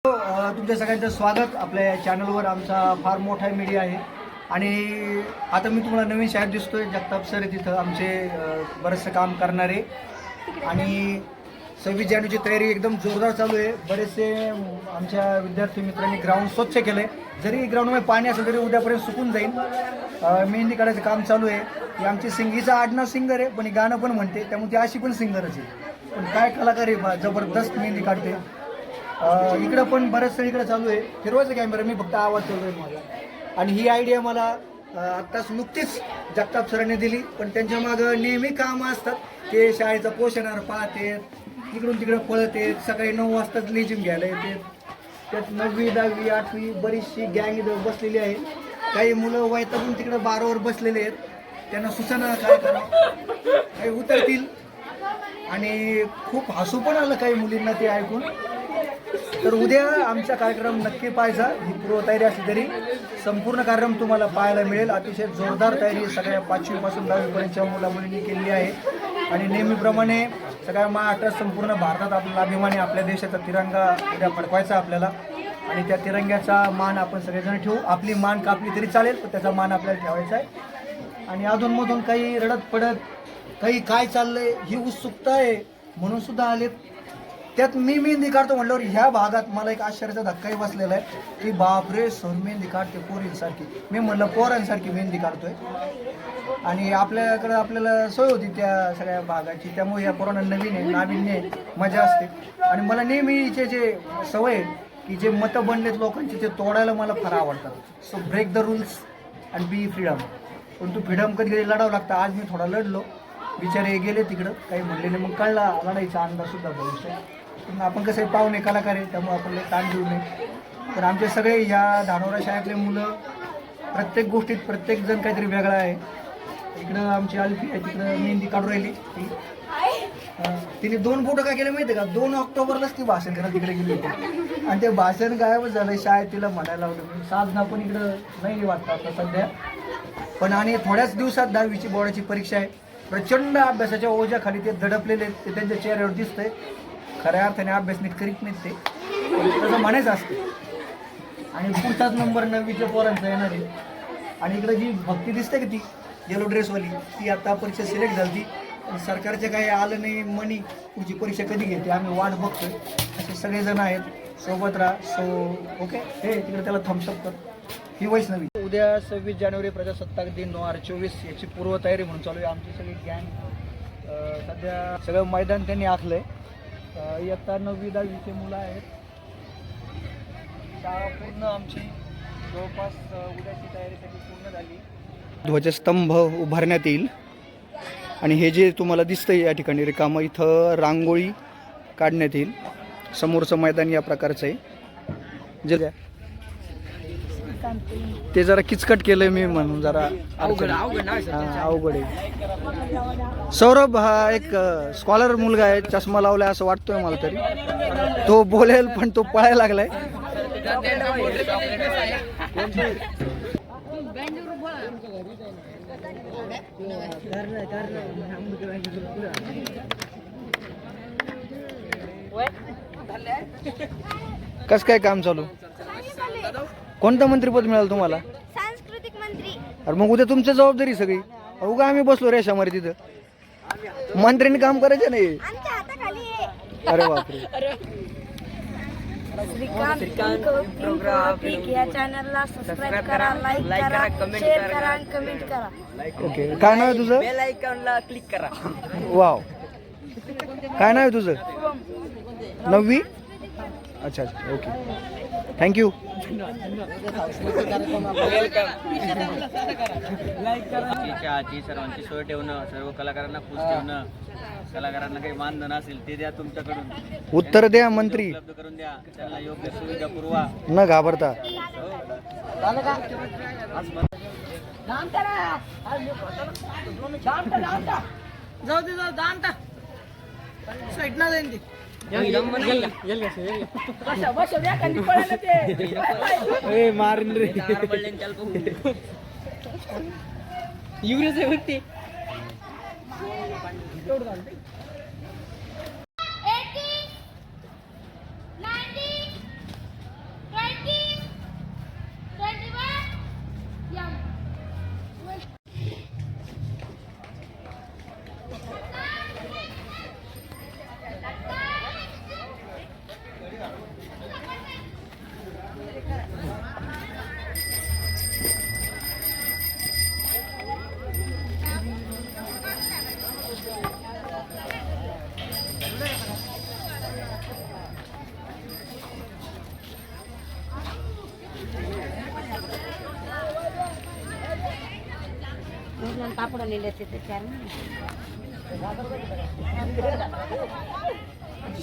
तुमच्या सगळ्यांचं स्वागत आपल्या चॅनलवर. आमचा फार मोठा मीडिया आहे आणि आता मी तुम्हाला नवीन शाळेत दिसतोय. जगताप सर तिथं आमचे बरेचसे काम करणारे आणि 26 जानेवारीची तयारी एकदम जोरदार चालू आहे. बरेचसे आमच्या विद्यार्थी मित्रांनी ग्राउंड स्वच्छ केलं आहे. जरी ग्राउंडमध्ये पाणी असेल तरी उद्यापर्यंत सुकून जाईल. मेहंदी काढायचं काम चालू आहे. ही आमची सिंगीचा आडनाव सिंगर आहे, पण ही गाणं पण म्हणते, त्यामुळे ती अशी पण सिंगरच आहे. पण काय कलाकार आहे, जबरदस्त मेहंदी काढते. इकडं पण बरंचसं इकडं चालू आहे. फिरवायचं कॅमेरा, मी फक्त आवाज चालू आहे माझा. आणि ही आयडिया मला आत्ताच नुकतीच जगताप सरांनी दिली, पण त्यांच्या मागं नेहमी कामं असतात. ते शाळेचं पोषणावर पाहते, इकडून तिकडं पळते, सकाळी 9 वाजताच लेजिम घ्यायला येते. त्यात 9वी 10वी 8वी बरीचशी गँग इथं बसलेली आहे. काही मुलं वैतागून तिकडं बारावर बसलेले आहेत. त्यांना सुचना काय करावं, काही उतरतील. आणि खूप हसू पण आलं काही मुलींना ते ऐकून. तर उद्या आमचा कार्यक्रम नक्की पाहायचा. ही पूर्वतयारी असली तरी संपूर्ण कार्यक्रम तुम्हाला पाहायला मिळेल. अतिशय जोरदार तयारी सगळ्या 5वी पासून 10वी पर्यंतच्या मुला मुलींनी केलेली आहे. आणि नेहमीप्रमाणे सगळ्या महाराष्ट्रात, संपूर्ण भारतात आपल्याला अभिमान आहे. आपल्या देशाचा तिरंगा उद्या फडकवायचा आपल्याला. आणि त्या तिरंग्याचा मान आपण सगळेजण ठेवू. आपली मान कापली तरी चालेल, पण त्याचा मान आपल्याला ठेवायचा आहे. आणि अधूनमधून काही रडत पडत, काही काय चाललंय ही उत्सुकता आहे म्हणून सुद्धा आलेत. त्यात मी मेहंदी काढतो म्हटल्यावर ह्या भागात मला एक आश्चर्याचा धक्काही बसलेला आहे की बापरे, सर मेहंदी काढते पोरींसारखी. मी म्हटलं पोरांसारखी मेहंदी काढतोय. आणि आपल्याकडं आपल्याला सोय होती त्या सगळ्या भागाची, त्यामुळे या पोरांना नवीन आहे, नाविन्य आहे, मजा असते. आणि मला नेहमीचे जे सवय आहे की जे मतं बनलेत लोकांचे ते तोडायला मला फार आवडतात. So break the rules and be freedom. पण तू फ्रीडम कधी कधी लढावं लागतं. आज मी थोडा लढलो, बिचारे गेले तिकडं, काही म्हणले नाही. मग कळला लढाईचा अंदाजसुद्धा भविष्य. पण आपण कसं आहे, पाहुणे कलाकार आहे, त्यामुळे आपण ताण घेऊ नये. तर आमचे सगळे ह्या धानोरा शाळेतले मुलं प्रत्येक गोष्टीत प्रत्येकजण काहीतरी वेगळा आहे. इकडं आमची अल्फी आहे, तिकडं मेहंदी काढून राहिली. तिने 2 फोटो काय केले माहिती आहे का? 2 ऑक्टोबरलाच ती भाषण करायला तिकडे गेली होती आणि ते भाषण गायबच झालं. शाळेत तिला म्हणायला लावलं. साधना पण इकडं नाही वाटतं आता सध्या. पण आणि थोड्याच दिवसात 10वीची बोर्डाची परीक्षा आहे. प्रचंड अभ्यासाच्या ओझ्याखाली ते दडपलेले, ते त्यांच्या चेहऱ्यावर दिसतंय. खऱ्या अर्थाने अभ्यास नीट करीत नाहीत ते, तसं म्हणायचं असते. आणि पुढचाच नंबर 9वीच्या पोरांचा येणार आहे. आणि इकडे जी भक्ती दिसते की ती येलो ड्रेसवाली, ती आता परीक्षा सिलेक्ट झाली. सरकारचे काही आलं नाही मनी, पुढची परीक्षा कधी घेते आम्ही वाट बघतोय. असे सगळेजण आहेत, सोबत राहा. सो ओके, हे तिकडे त्याला थम्सअप कर. ही वैष्णवी. उद्या 26 जानेवारी प्रजासत्ताक दिन 2024 याची पूर्वतयारी म्हणून चालू आहे. आमची सगळी गँग सध्या सगळं मैदान त्यांनी आखलंय. इयत्ता 9वी 10वीचे मुलं आहेत. शाळा पूर्ण आमची जवळपास उद्याची तयारी सगळी पूर्ण झाली. ध्वजस्तंभ उभारण्यात येईल. आणि हे जे तुम्हाला दिसतंय या ठिकाणी रिकामं, इथं रांगोळी काढण्यात येईल. समोरचं मैदान या प्रकारचं आहे. जे ते जरा किचकट केलंय मी म्हणून जरा अवघड आहे. सौरभ हा एक स्कॉलर मुलगा आहे, चष्मा लावलाय असं वाटतोय मला तरी. तो बोलेल पण तो पळायला लागलाय. कस काय काम चालू? कोणतं मंत्रीपद मिळालं तुम्हाला? सांस्कृतिक मंत्री. अरे मग उद्या तुमची जबाबदारी सगळी. उगा आम्ही बसलो रेषामध्ये तिथं. मंत्र्यांनी काम करायचं नाही. आमच्या हाताखाली आहे. अरे बापरे. या चॅनलला सबस्क्राइब करा, लाईक करा, शेअर करा आणि कमेंट करा. ओके, काय नाव आहे तुझं? बेल आयकॉनला क्लिक करा. वाव, काय नाव आहे तुझं? 9वी. अच्छा अच्छा, ओके, थँक्यू. सर्वांची सोय ठेवणं, सर्व कलाकारांना खुश ठेवणं. कलाकारांना काही मानधन असेल ते द्या तुमच्याकडून. उत्तर द्या मंत्री, उपलब्ध करून द्या. त्यांना योग्य सुविधा पुरवा, न घाबरता. जाऊ दे दांता साईडला जाईन ती. मारीन रे. युवराज आहे होती. कापड नेले ते 4 महिने